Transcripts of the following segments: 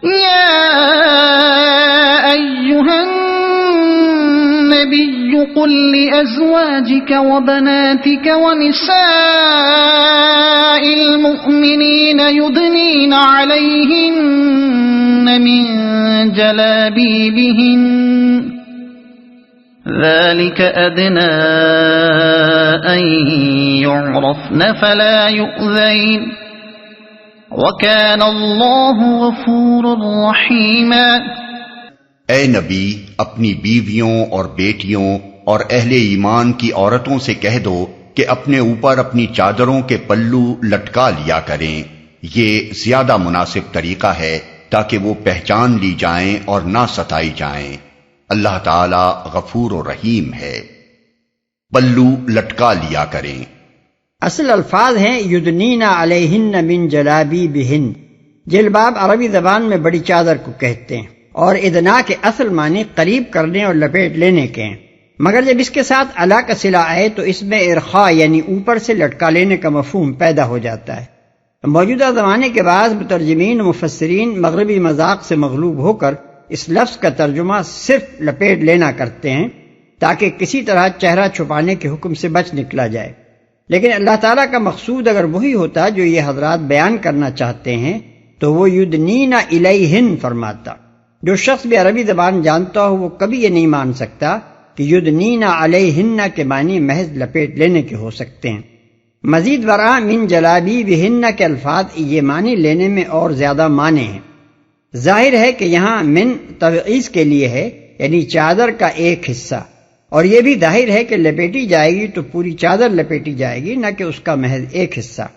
يا أيها النبي قل لأزواجك وبناتك ونساء المؤمنين يدنين عليهن من جلابيبهن ذلك أدنى أن يعرفن فلا يؤذين وَكَانَ اللَّهُ غَفُورًا رَحِيمًا۔ اے نبی اپنی بیویوں اور بیٹیوں اور اہل ایمان کی عورتوں سے کہہ دو کہ اپنے اوپر اپنی چادروں کے پلو لٹکا لیا کریں، یہ زیادہ مناسب طریقہ ہے تاکہ وہ پہچان لی جائیں اور نہ ستائی جائیں۔ اللہ تعالی غفور و رحیم ہے۔ پلو لٹکا لیا کریں۔ اصل الفاظ ہیں یدنین علیہن من جلابیبہن۔ جلباب عربی زبان میں بڑی چادر کو کہتے ہیں، اور ادنا کے اصل معنی قریب کرنے اور لپیٹ لینے کے ہیں، مگر جب اس کے ساتھ علا کا صلہ آئے تو اس میں ارخاء یعنی اوپر سے لٹکا لینے کا مفہوم پیدا ہو جاتا ہے۔ موجودہ زمانے کے بعض مترجمین و مفسرین مغربی مذاق سے مغلوب ہو کر اس لفظ کا ترجمہ صرف لپیٹ لینا کرتے ہیں تاکہ کسی طرح چہرہ چھپانے کے حکم سے بچ نکلا جائے، لیکن اللہ تعالیٰ کا مقصود اگر وہی ہوتا جو یہ حضرات بیان کرنا چاہتے ہیں تو وہ یدنین الیہن فرماتا۔ جو شخص بھی عربی زبان جانتا ہو وہ کبھی یہ نہیں مان سکتا کہ یدنین علیہن کے معنی محض لپیٹ لینے کے ہو سکتے ہیں۔ مزید برآں من جلابیبہن کے الفاظ یہ معنی لینے میں اور زیادہ معنی ہیں۔ ظاہر ہے کہ یہاں من تبعیض کے لیے ہے، یعنی چادر کا ایک حصہ، اور یہ بھی ظاہر ہے کہ لپیٹی جائے گی تو پوری چادر لپیٹی جائے گی، نہ کہ اس کا محض ایک حصہ۔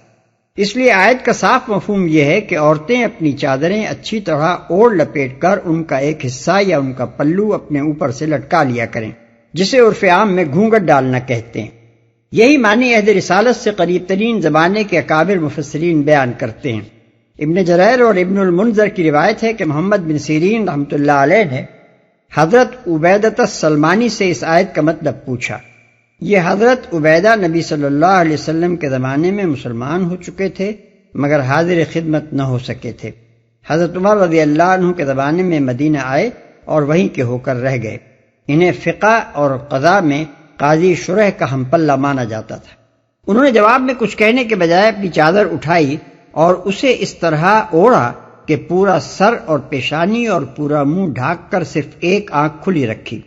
اس لیے آیت کا صاف مفہوم یہ ہے کہ عورتیں اپنی چادریں اچھی طرح اوڑھ لپیٹ کر ان کا ایک حصہ یا ان کا پلو اپنے اوپر سے لٹکا لیا کریں، جسے عرف عام میں گھونگھٹ ڈالنا کہتے ہیں۔ یہی معنی عہد رسالت سے قریب ترین زمانے کے اکابر مفسرین بیان کرتے ہیں۔ ابن جریر اور ابن المنذر کی روایت ہے کہ محمد بن سیرین رحمۃ اللہ علیہ نے حضرت عبیدہ السلمانی سے اس آیت کا مطلب پوچھا۔ یہ حضرت عبیدہ نبی صلی اللہ علیہ وسلم کے زمانے میں مسلمان ہو چکے تھے مگر حاضر خدمت نہ ہو سکے تھے۔ حضرت عمر رضی اللہ عنہ کے زمانے میں مدینہ آئے اور وہیں کے ہو کر رہ گئے۔ انہیں فقہ اور قضاء میں قاضی شرح کا ہم پلہ مانا جاتا تھا۔ انہوں نے جواب میں کچھ کہنے کے بجائے اپنی چادر اٹھائی اور اسے اس طرح اوڑھا کہ پورا سر اور پیشانی اور پورا منہ ڈھانک کر صرف ایک آنکھ کھلی رکھی۔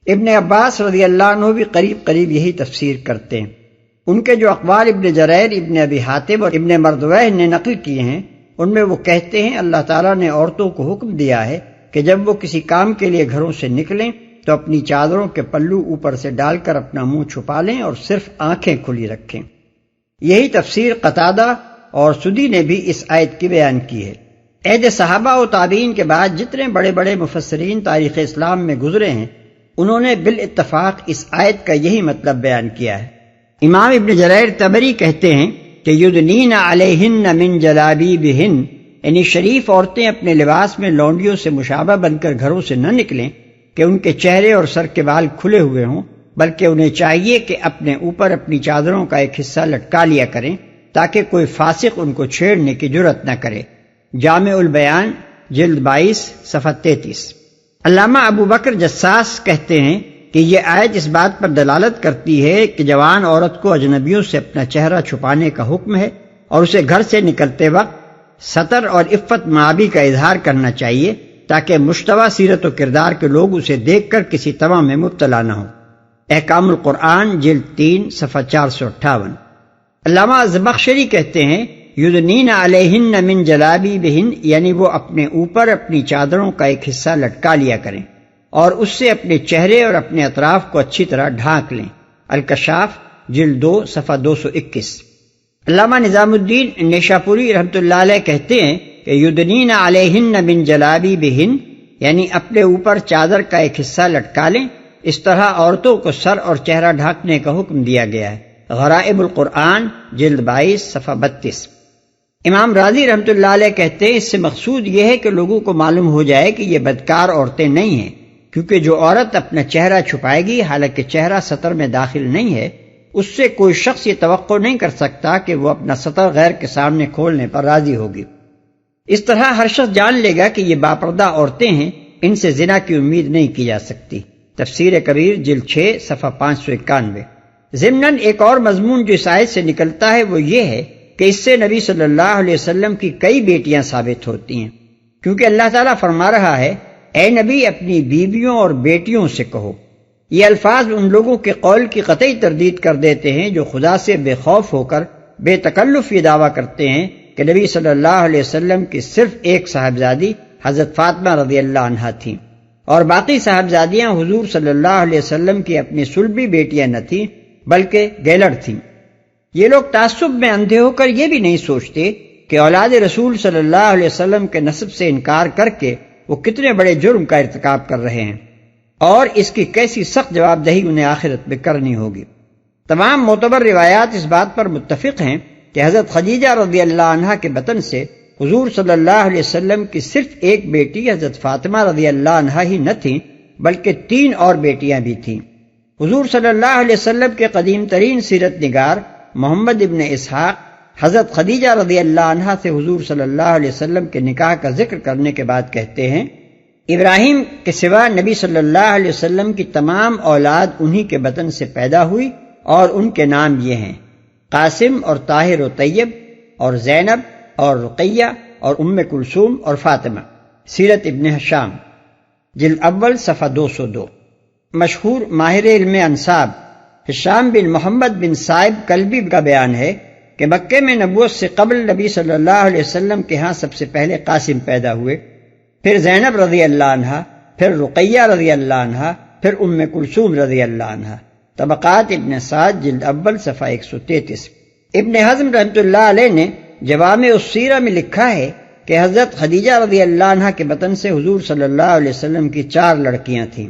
ابن عباس رضی اللہ عنہ بھی قریب قریب یہی تفسیر کرتے ہیں۔ ان کے جو اقوال ابن جریر، ابن ابی حاتم اور ابن مردویہ نے نقل کیے ہیں ان میں وہ کہتے ہیں اللہ تعالیٰ نے عورتوں کو حکم دیا ہے کہ جب وہ کسی کام کے لیے گھروں سے نکلیں تو اپنی چادروں کے پلو اوپر سے ڈال کر اپنا منہ چھپا لیں اور صرف آنکھیں کھلی رکھیں۔ یہی تفسیر قتادہ اور سدی نے بھی اس آیت کی بیان کی ہے۔ عہد صحابہ و تابعین کے بعد جتنے بڑے بڑے مفسرین تاریخ اسلام میں گزرے ہیں انہوں نے بالاتفاق اس آیت کا یہی مطلب بیان کیا ہے۔ امام ابن جریر طبری کہتے ہیں کہ یدنین علیہن من جلابیبہن، یعنی شریف عورتیں اپنے لباس میں لونڈیوں سے مشابہ بن کر گھروں سے نہ نکلیں کہ ان کے چہرے اور سر کے بال کھلے ہوئے ہوں، بلکہ انہیں چاہیے کہ اپنے اوپر اپنی چادروں کا ایک حصہ لٹکا لیا کریں تاکہ کوئی فاسق ان کو چھیڑنے کی جرت نہ کرے۔ جامع البیان جلد 22 صفحہ 33۔ علامہ ابو بکر جساس کہتے ہیں کہ یہ آیت اس بات پر دلالت کرتی ہے کہ جوان عورت کو اجنبیوں سے اپنا چہرہ چھپانے کا حکم ہے اور اسے گھر سے نکلتے وقت ستر اور عفت معابی کا اظہار کرنا چاہیے تاکہ مشتبہ سیرت و کردار کے لوگ اسے دیکھ کر کسی طمع میں مبتلا نہ ہوں۔ احکام القرآن جلد 3 صفحہ 458۔ علامہ زمخشری کہتے ہیں یدنین علیہن من جلابیبہن، یعنی وہ اپنے اوپر اپنی چادروں کا ایک حصہ لٹکا لیا کریں اور اس سے اپنے چہرے اور اپنے اطراف کو اچھی طرح ڈھانک لیں۔ الکشاف جلد 2 صفحہ 221۔ علامہ نظام الدین نیشاپوری رحمۃ اللہ علیہ کہتے ہیں کہ یدنین علیہن من جلابیبہن، یعنی اپنے اوپر چادر کا ایک حصہ لٹکا لیں۔ اس طرح عورتوں کو سر اور چہرہ ڈھانکنے کا حکم دیا گیا ہے۔ غرائب القرآن جلد 22 صفحہ 32۔ امام راضی رحمۃ اللہ علیہ کہتے ہیں اس سے مقصود یہ ہے کہ لوگوں کو معلوم ہو جائے کہ یہ بدکار عورتیں نہیں ہیں، کیونکہ جو عورت اپنا چہرہ چھپائے گی حالانکہ چہرہ سطر میں داخل نہیں ہے، اس سے کوئی شخص یہ توقع نہیں کر سکتا کہ وہ اپنا سطر غیر کے سامنے کھولنے پر راضی ہوگی۔ اس طرح ہر شخص جان لے گا کہ یہ باپردہ عورتیں ہیں، ان سے زنا کی امید نہیں کی جا سکتی۔ تفسیر کبیر جلد 6 صفحہ 591۔ ضمناً ایک اور مضمون جو اس آیت سے نکلتا ہے وہ یہ ہے کہ اس سے نبی صلی اللہ علیہ وسلم کی کئی بیٹیاں ثابت ہوتی ہیں، کیونکہ اللہ تعالیٰ فرما رہا ہے اے نبی اپنی بیویوں اور بیٹیوں سے کہو۔ یہ الفاظ ان لوگوں کے قول کی قطعی تردید کر دیتے ہیں جو خدا سے بے خوف ہو کر بے تکلف یہ دعویٰ کرتے ہیں کہ نبی صلی اللہ علیہ وسلم کی صرف ایک صاحبزادی حضرت فاطمہ رضی اللہ عنہا تھیں، اور باقی صاحبزادیاں حضور صلی اللہ علیہ وسلم کی اپنی صلبی بیٹیاں نہ تھیں بلکہ گیلڑ تھیں۔ یہ لوگ تعصب میں اندھے ہو کر یہ بھی نہیں سوچتے کہ اولاد رسول صلی اللہ علیہ وسلم کے نسب سے انکار کر کے وہ کتنے بڑے جرم کا ارتکاب کر رہے ہیں، اور اس کی کیسی سخت جواب دہی انہیں آخرت میں کرنی ہوگی۔ تمام معتبر روایات اس بات پر متفق ہیں کہ حضرت خدیجہ رضی اللہ عنہا کے بطن سے حضور صلی اللہ علیہ وسلم کی صرف ایک بیٹی حضرت فاطمہ رضی اللہ عنہا ہی نہ تھیں بلکہ 3 اور بیٹیاں بھی تھیں۔ حضور صلی اللہ علیہ وسلم کے قدیم ترین سیرت نگار محمد ابن اسحاق حضرت خدیجہ رضی اللہ عنہا سے حضور صلی اللہ علیہ وسلم کے نکاح کا ذکر کرنے کے بعد کہتے ہیں ابراہیم کے سوا نبی صلی اللہ علیہ وسلم کی تمام اولاد انہی کے بطن سے پیدا ہوئی، اور ان کے نام یہ ہیں قاسم اور طاہر و طیب اور زینب اور رقیہ اور ام کلثوم اور فاطمہ۔ سیرت ابن ہشام جلد اول صفحہ 202۔ مشہور ماہر علم انساب ہشام بن محمد بن صائب کلبی کا بیان ہے کہ مکے میں نبوت سے قبل نبی صلی اللہ علیہ وسلم کے ہاں سب سے پہلے قاسم پیدا ہوئے، پھر زینب رضی اللہ عنہا، پھر رقیہ رضی اللہ عنہا، پھر ام کلثوم رضی اللہ عنہا۔ طبقات ابن سعد جلد اول صفحہ 133۔ ابن حزم رحمۃ اللہ علیہ نے جوامع السیرہ میں لکھا ہے کہ حضرت خدیجہ رضی اللہ عنہا کے بطن سے حضور صلی اللہ علیہ وسلم کی 4 لڑکیاں تھیں۔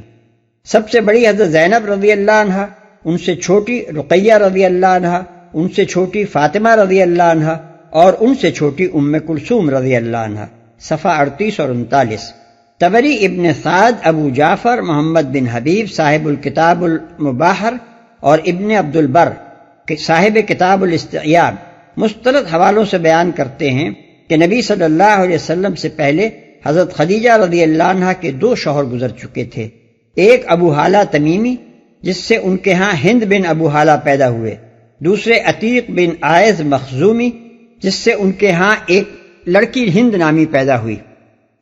سب سے بڑی حضرت زینب رضی اللہ عنہا، ان سے چھوٹی رقیہ رضی اللہ عنہا، ان سے چھوٹی فاطمہ رضی اللہ عنہا، اور ان سے چھوٹی ام کلثوم رضی اللہ عنہا۔ صفحہ 38 اور 39۔ طبری، ابن سعد، ابو جعفر محمد بن حبیب صاحب الکتاب المباحر اور ابن عبد البر صاحب کتاب الاستیاب مستند حوالوں سے بیان کرتے ہیں کہ نبی صلی اللہ علیہ وسلم سے پہلے حضرت خدیجہ رضی اللہ عنہا کے 2 شوہر گزر چکے تھے، ایک ابو حالہ تمیمی جس سے ان کے ہاں ہند بن ابو حالہ پیدا ہوئے، دوسرے عتیق بن عائز مخزومی جس سے ان کے ہاں ایک لڑکی ہند نامی پیدا ہوئی۔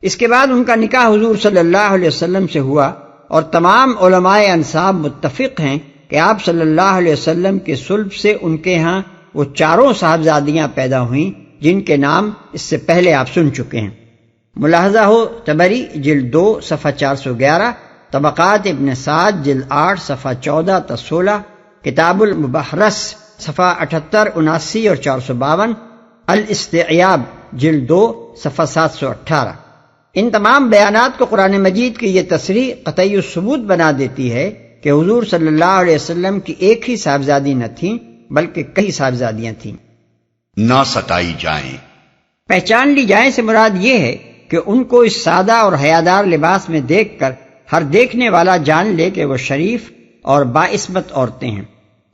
اس کے بعد ان کا نکاح حضور صلی اللہ علیہ وسلم سے ہوا، اور تمام علماء انساب متفق ہیں کہ آپ صلی اللہ علیہ وسلم کے صلب سے ان کے ہاں وہ 4 صاحبزادیاں پیدا ہوئیں جن کے نام اس سے پہلے آپ سن چکے ہیں۔ ملاحظہ ہو طبری جلد 2 صفحہ 411، طبقات ابن سعد جلد 8 صفحہ 14 تا 16، کتاب المبحرس صفحہ 78، 79 اور 452، الاستیاب جلد 2 صفحہ 718۔ ان تمام بیانات کو قرآن مجید کی یہ تصریح قطعی الثبوت بنا دیتی ہے کہ حضور صلی اللہ علیہ وسلم کی ایک ہی صاحبزادی نہ تھیں بلکہ کئی صاحبزادیاں تھیں۔ نہ ستائی جائیں۔ پہچان لی جائیں سے مراد یہ ہے کہ ان کو اس سادہ اور حیادار لباس میں دیکھ کر ہر دیکھنے والا جان لے کہ وہ شریف اور باعصمت عورتیں ہیں،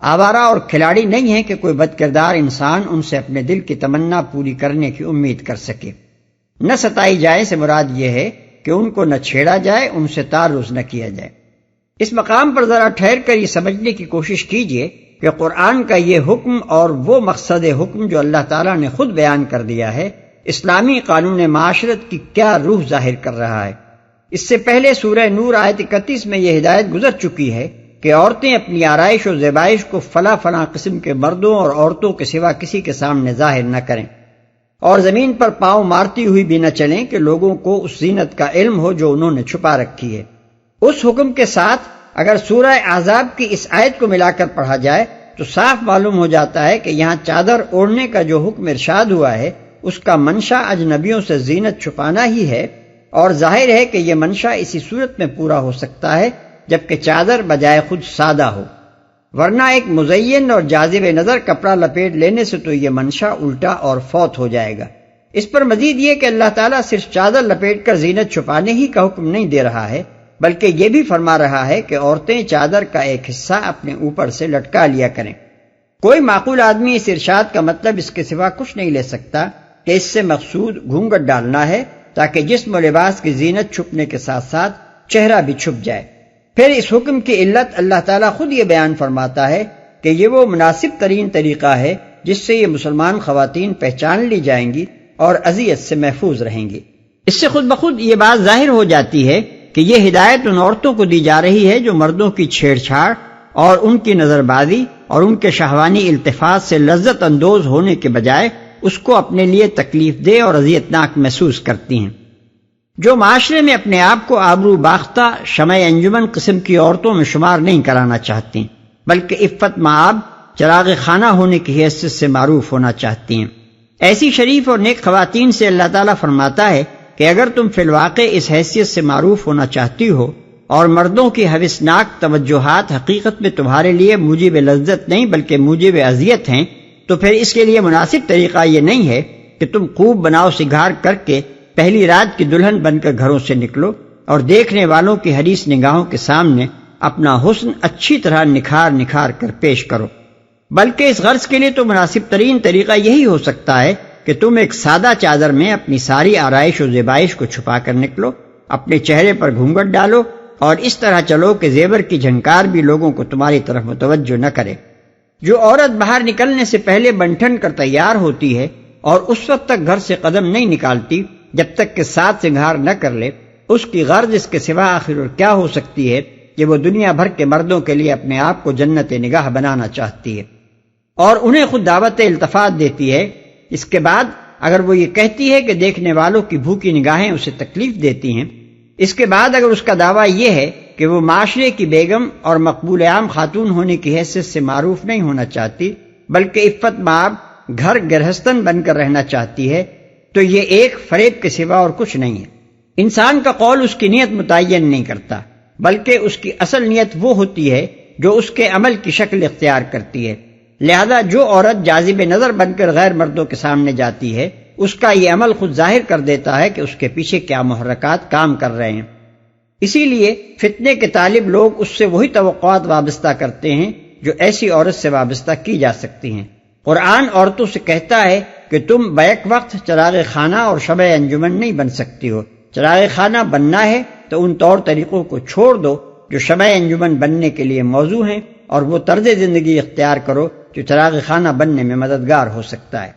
آوارہ اور کھلاڑی نہیں ہیں کہ کوئی بد کردار انسان ان سے اپنے دل کی تمنا پوری کرنے کی امید کر سکے۔ نہ ستائی جائے سے مراد یہ ہے کہ ان کو نہ چھیڑا جائے، ان سے تعرض نہ کیا جائے۔ اس مقام پر ذرا ٹھہر کر یہ سمجھنے کی کوشش کیجئے کہ قرآن کا یہ حکم اور وہ مقصد حکم جو اللہ تعالیٰ نے خود بیان کر دیا ہے، اسلامی قانون معاشرت کی کیا روح ظاہر کر رہا ہے۔ اس سے پہلے سورہ نور آیت 31 میں یہ ہدایت گزر چکی ہے کہ عورتیں اپنی آرائش و زیبائش کو فلاں فلاں قسم کے مردوں اور عورتوں کے سوا کسی کے سامنے ظاہر نہ کریں، اور زمین پر پاؤں مارتی ہوئی بھی نہ چلیں کہ لوگوں کو اس زینت کا علم ہو جو انہوں نے چھپا رکھی ہے۔ اس حکم کے ساتھ اگر سورہ احزاب کی اس آیت کو ملا کر پڑھا جائے تو صاف معلوم ہو جاتا ہے کہ یہاں چادر اوڑھنے کا جو حکم ارشاد ہوا ہے اس کا منشا اجنبیوں سے زینت چھپانا ہی ہے، اور ظاہر ہے کہ یہ منشا اسی صورت میں پورا ہو سکتا ہے جبکہ چادر بجائے خود سادہ ہو، ورنہ ایک مزین اور جاذب نظر کپڑا لپیٹ لینے سے تو یہ منشا الٹا اور فوت ہو جائے گا۔ اس پر مزید یہ کہ اللہ تعالیٰ صرف چادر لپیٹ کر زینت چھپانے ہی کا حکم نہیں دے رہا ہے بلکہ یہ بھی فرما رہا ہے کہ عورتیں چادر کا ایک حصہ اپنے اوپر سے لٹکا لیا کریں۔ کوئی معقول آدمی اس ارشاد کا مطلب اس کے سوا کچھ نہیں لے سکتا کہ اس سے مقصود گھونگھٹ ڈالنا ہے تاکہ جسم و لباس کی زینت چھپنے کے ساتھ ساتھ چہرہ بھی چھپ جائے۔ پھر اس حکم کی علت اللہ تعالیٰ خود یہ بیان فرماتا ہے کہ یہ وہ مناسب ترین طریقہ ہے جس سے یہ مسلمان خواتین پہچان لی جائیں گی اور اذیت سے محفوظ رہیں گی۔ اس سے خود بخود یہ بات ظاہر ہو جاتی ہے کہ یہ ہدایت ان عورتوں کو دی جا رہی ہے جو مردوں کی چھیڑ چھاڑ اور ان کی نظر بازی اور ان کے شہوانی التفات سے لذت اندوز ہونے کے بجائے اس کو اپنے لیے تکلیف دہ اور اذیت ناک محسوس کرتی ہیں، جو معاشرے میں اپنے آپ کو آبرو باختہ شمع انجمن قسم کی عورتوں میں شمار نہیں کرانا چاہتی بلکہ عفت مآب چراغ خانہ ہونے کی حیثیت سے معروف ہونا چاہتی ہیں۔ ایسی شریف اور نیک خواتین سے اللہ تعالیٰ فرماتا ہے کہ اگر تم فی الواقع اس حیثیت سے معروف ہونا چاہتی ہو اور مردوں کی ہوسناک توجہات حقیقت میں تمہارے لیے موجب لذت نہیں بلکہ موجب اذیت ہیں، تو پھر اس کے لیے مناسب طریقہ یہ نہیں ہے کہ تم خوب بناؤ سگھار کر کے پہلی رات کی دلہن بن کر گھروں سے نکلو اور دیکھنے والوں کی حریص نگاہوں کے سامنے اپنا حسن اچھی طرح نکھار نکھار کر پیش کرو، بلکہ اس غرض کے لیے تو مناسب ترین طریقہ یہی ہو سکتا ہے کہ تم ایک سادہ چادر میں اپنی ساری آرائش و زیبائش کو چھپا کر نکلو، اپنے چہرے پر گھونگھٹ ڈالو اور اس طرح چلو کہ زیور کی جھنکار بھی لوگوں کو تمہاری طرف متوجہ نہ کرے۔ جو عورت باہر نکلنے سے پہلے بنٹھن کر تیار ہوتی ہے اور اس وقت تک گھر سے قدم نہیں نکالتی جب تک کہ ساتھ سنگھار نہ کر لے، اس کی غرض اس کے سوا آخر اور کیا ہو سکتی ہے کہ وہ دنیا بھر کے مردوں کے لیے اپنے آپ کو جنت نگاہ بنانا چاہتی ہے اور انہیں خود دعوت التفات دیتی ہے۔ اس کے بعد اگر وہ یہ کہتی ہے کہ دیکھنے والوں کی بھوکی نگاہیں اسے تکلیف دیتی ہیں، اس کے بعد اگر اس کا دعویٰ یہ ہے کہ وہ معاشرے کی بیگم اور مقبول عام خاتون ہونے کی حیثیت سے معروف نہیں ہونا چاہتی بلکہ عفت مآب گھر گرہستن بن کر رہنا چاہتی ہے، تو یہ ایک فریب کے سوا اور کچھ نہیں ہے۔ انسان کا قول اس کی نیت متعین نہیں کرتا بلکہ اس کی اصل نیت وہ ہوتی ہے جو اس کے عمل کی شکل اختیار کرتی ہے، لہذا جو عورت جاذب نظر بن کر غیر مردوں کے سامنے جاتی ہے اس کا یہ عمل خود ظاہر کر دیتا ہے کہ اس کے پیچھے کیا محرکات کام کر رہے ہیں۔ اسی لیے فتنے کے طالب لوگ اس سے وہی توقعات وابستہ کرتے ہیں جو ایسی عورت سے وابستہ کی جا سکتی ہیں۔ قرآن عورتوں سے کہتا ہے کہ تم بیک وقت چراغ خانہ اور شمع انجمن نہیں بن سکتی ہو۔ چراغ خانہ بننا ہے تو ان طور طریقوں کو چھوڑ دو جو شمع انجمن بننے کے لیے موزوں ہیں اور وہ طرز زندگی اختیار کرو جو چراغ خانہ بننے میں مددگار ہو سکتا ہے۔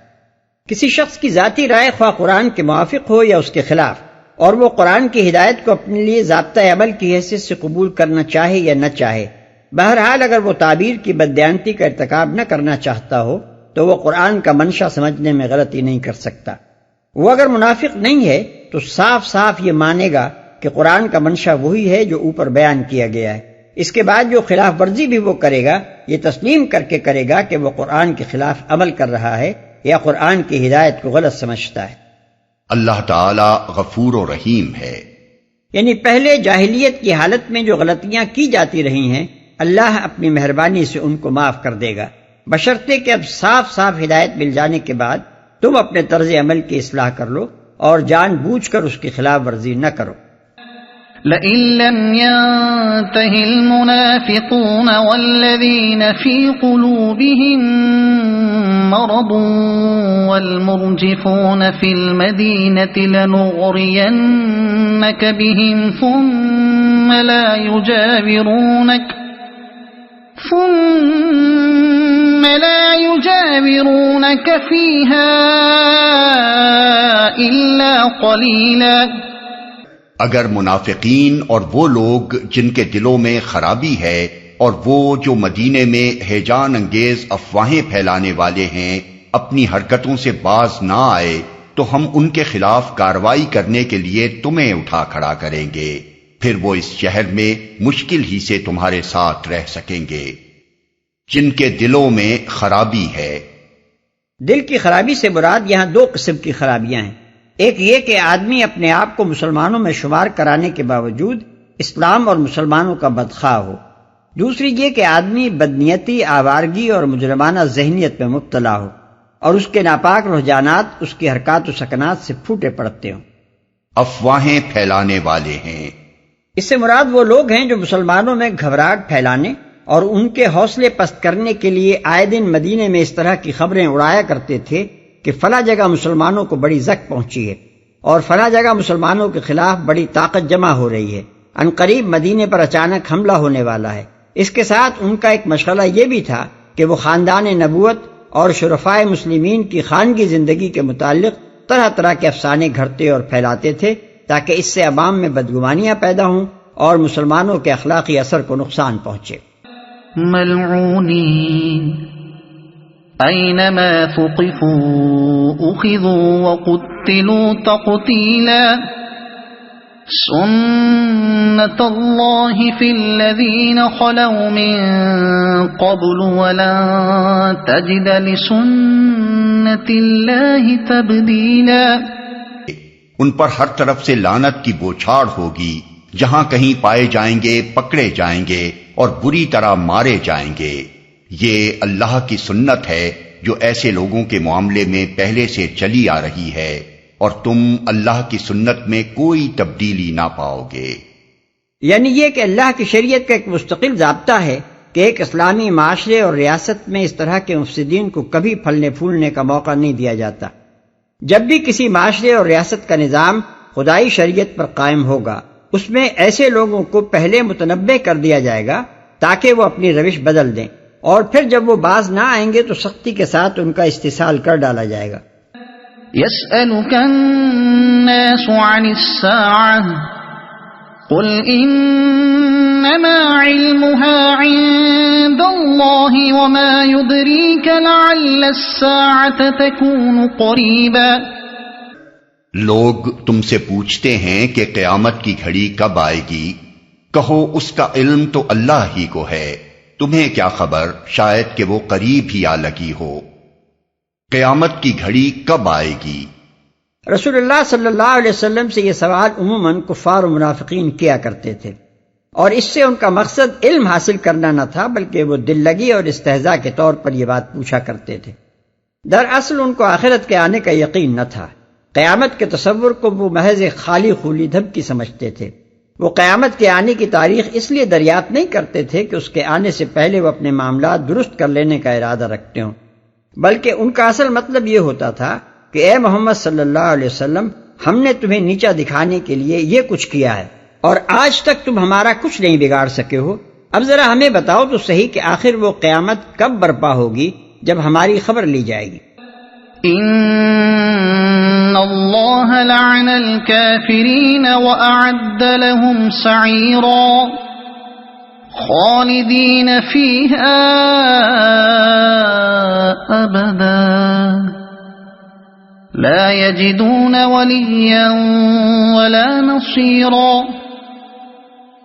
کسی شخص کی ذاتی رائے خواہ قرآن کے موافق ہو یا اس کے خلاف، اور وہ قرآن کی ہدایت کو اپنے لیے ضابطہ عمل کی حیثیت سے قبول کرنا چاہے یا نہ چاہے، بہرحال اگر وہ تعبیر کی بددیانتی کا ارتکاب نہ کرنا چاہتا ہو تو وہ قرآن کا منشا سمجھنے میں غلطی نہیں کر سکتا۔ وہ اگر منافق نہیں ہے تو صاف صاف یہ مانے گا کہ قرآن کا منشا وہی ہے جو اوپر بیان کیا گیا ہے۔ اس کے بعد جو خلاف ورزی بھی وہ کرے گا یہ تسلیم کر کے کرے گا کہ وہ قرآن کے خلاف عمل کر رہا ہے یا قرآن کی ہدایت کو غلط سمجھتا ہے۔ اللہ تعالی غفور و رحیم ہے، یعنی پہلے جاہلیت کی حالت میں جو غلطیاں کی جاتی رہی ہیں اللہ اپنی مہربانی سے ان کو معاف کر دے گا، بشرطے کہ اب صاف صاف ہدایت مل جانے کے بعد تم اپنے طرز عمل کی اصلاح کر لو اور جان بوجھ کر اس کی خلاف ورزی نہ کرو۔ لئن لم ينته المنافقون والذين في قلوبهم مرض والمرجفون في المدينة لنغرينك بهم ثم لا يجاورونك فيها إلا قليلا۔ اگر منافقین اور وہ لوگ جن کے دلوں میں خرابی ہے اور وہ جو مدینے میں ہیجان انگیز افواہیں پھیلانے والے ہیں اپنی حرکتوں سے باز نہ آئے تو ہم ان کے خلاف کارروائی کرنے کے لیے تمہیں اٹھا کھڑا کریں گے، پھر وہ اس شہر میں مشکل ہی سے تمہارے ساتھ رہ سکیں گے۔ جن کے دلوں میں خرابی ہے، دل کی خرابی سے مراد یہاں دو قسم کی خرابیاں ہیں، ایک یہ کہ آدمی اپنے آپ کو مسلمانوں میں شمار کرانے کے باوجود اسلام اور مسلمانوں کا بدخواہ ہو، دوسری یہ کہ آدمی بدنیتی، آوارگی اور مجرمانہ ذہنیت میں مبتلا ہو اور اس کے ناپاک رجحانات اس کی حرکات و سکنات سے پھوٹے پڑتے ہوں۔ افواہیں پھیلانے والے ہیں، اس سے مراد وہ لوگ ہیں جو مسلمانوں میں گھبراہٹ پھیلانے اور ان کے حوصلے پست کرنے کے لیے آئے دن مدینے میں اس طرح کی خبریں اڑایا کرتے تھے کہ فلاں جگہ مسلمانوں کو بڑی زک پہنچی ہے اور فلاں جگہ مسلمانوں کے خلاف بڑی طاقت جمع ہو رہی ہے، عنقریب مدینے پر اچانک حملہ ہونے والا ہے۔ اس کے ساتھ ان کا ایک مشغلہ یہ بھی تھا کہ وہ خاندان نبوت اور شرفائے مسلمین کی خانگی زندگی کے متعلق طرح طرح کے افسانے گھڑتے اور پھیلاتے تھے تاکہ اس سے عوام میں بدگمانیاں پیدا ہوں اور مسلمانوں کے اخلاقی اثر کو نقصان پہنچے۔ ملعونین اینما ثقفوا اخذوا وقتلوا تقتیلا سنت اللہ فی الذین خلوا من قبل ولن تجد لسنت اللہ تبدیلا۔ ان پر ہر طرف سے لعنت کی بوچھاڑ ہوگی، جہاں کہیں پائے جائیں گے پکڑے جائیں گے اور بری طرح مارے جائیں گے۔ یہ اللہ کی سنت ہے جو ایسے لوگوں کے معاملے میں پہلے سے چلی آ رہی ہے، اور تم اللہ کی سنت میں کوئی تبدیلی نہ پاؤ گے۔ یعنی یہ کہ اللہ کی شریعت کا ایک مستقل ضابطہ ہے کہ ایک اسلامی معاشرے اور ریاست میں اس طرح کے مفسدین کو کبھی پھلنے پھولنے کا موقع نہیں دیا جاتا۔ جب بھی کسی معاشرے اور ریاست کا نظام خدائی شریعت پر قائم ہوگا، اس میں ایسے لوگوں کو پہلے متنبع کر دیا جائے گا تاکہ وہ اپنی روش بدل دیں، اور پھر جب وہ باز نہ آئیں گے تو سختی کے ساتھ ان کا استحصال کر ڈالا جائے گا۔ يسألك الناس عن الساعة قل إنما علمها عند الله وما يدريك لعل الساعة تكون قريبا۔ لوگ تم سے پوچھتے ہیں کہ قیامت کی گھڑی کب آئے گی، کہو اس کا علم تو اللہ ہی کو ہے، تمہیں کیا خبر، شاید کہ وہ قریب ہی آ لگی ہو۔ قیامت کی گھڑی کب آئے گی؟ رسول اللہ صلی اللہ علیہ وسلم سے یہ سوال عموماً کفار و منافقین کیا کرتے تھے، اور اس سے ان کا مقصد علم حاصل کرنا نہ تھا بلکہ وہ دل لگی اور استہزاء کے طور پر یہ بات پوچھا کرتے تھے۔ دراصل ان کو آخرت کے آنے کا یقین نہ تھا، قیامت کے تصور کو وہ محض خالی خولی دھمکی سمجھتے تھے۔ وہ قیامت کے آنے کی تاریخ اس لیے دریافت نہیں کرتے تھے کہ اس کے آنے سے پہلے وہ اپنے معاملات درست کر لینے کا ارادہ رکھتے ہوں، بلکہ ان کا اصل مطلب یہ ہوتا تھا کہ اے محمد صلی اللہ علیہ وسلم، ہم نے تمہیں نیچا دکھانے کے لیے یہ کچھ کیا ہے اور آج تک تم ہمارا کچھ نہیں بگاڑ سکے ہو، اب ذرا ہمیں بتاؤ تو صحیح کہ آخر وہ قیامت کب برپا ہوگی جب ہماری خبر لی جائے گی۔ ان اللہ لعن الکافرین واعد لهم سعیرا خالدین فیہا ابدا لا یجدون ولیا ولا نصیرا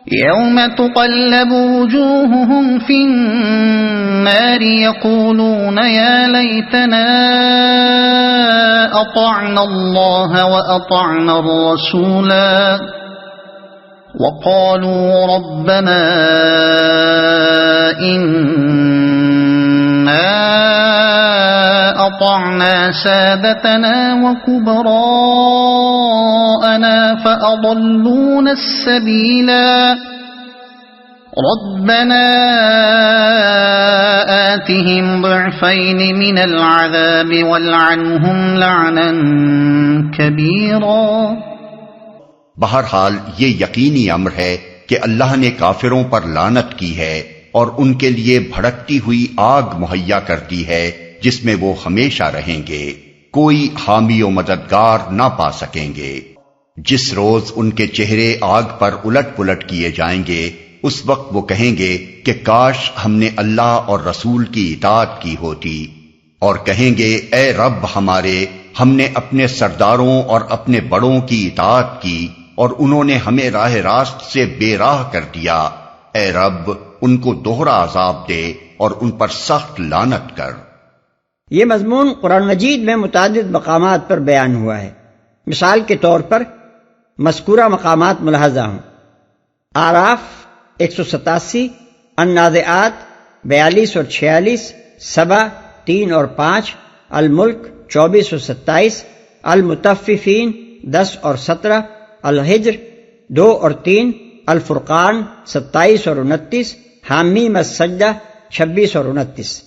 یوم تقلب وجوہهم فی النار یقولون یا لیتنا اطعنا اللہ واطعنا الرسولا وقالوا ربنا إنا أطعنا سادتنا وكبراءنا فأضلونا السبيلا ربنا آتهم ضعفين من العذاب والعنهم لعنا كبيرا۔ بہرحال یہ یقینی امر ہے کہ اللہ نے کافروں پر لعنت کی ہے اور ان کے لیے بھڑکتی ہوئی آگ مہیا کر دی ہے جس میں وہ ہمیشہ رہیں گے، کوئی حامی و مددگار نہ پا سکیں گے۔ جس روز ان کے چہرے آگ پر الٹ پلٹ کیے جائیں گے، اس وقت وہ کہیں گے کہ کاش ہم نے اللہ اور رسول کی اطاعت کی ہوتی، اور کہیں گے اے رب ہمارے، ہم نے اپنے سرداروں اور اپنے بڑوں کی اطاعت کی اور انہوں نے ہمیں راہ راست سے بے راہ کر دیا، اے رب ان کو دوہرا عذاب دے اور ان پر سخت لعنت کر۔ یہ مضمون قرآن مجید میں متعدد مقامات پر بیان ہوا ہے۔ مثال کے طور پر مذکورہ مقامات ملاحظہ ہوں: اعراف 187، النازعات 42 اور 46، سبا 3 اور 5، الملک 24 اور 27، المطففین 10 اور 17، الحجر 2 اور 3، الفرقان 27 اور 29، حامیم السجدہ 26 اور 29۔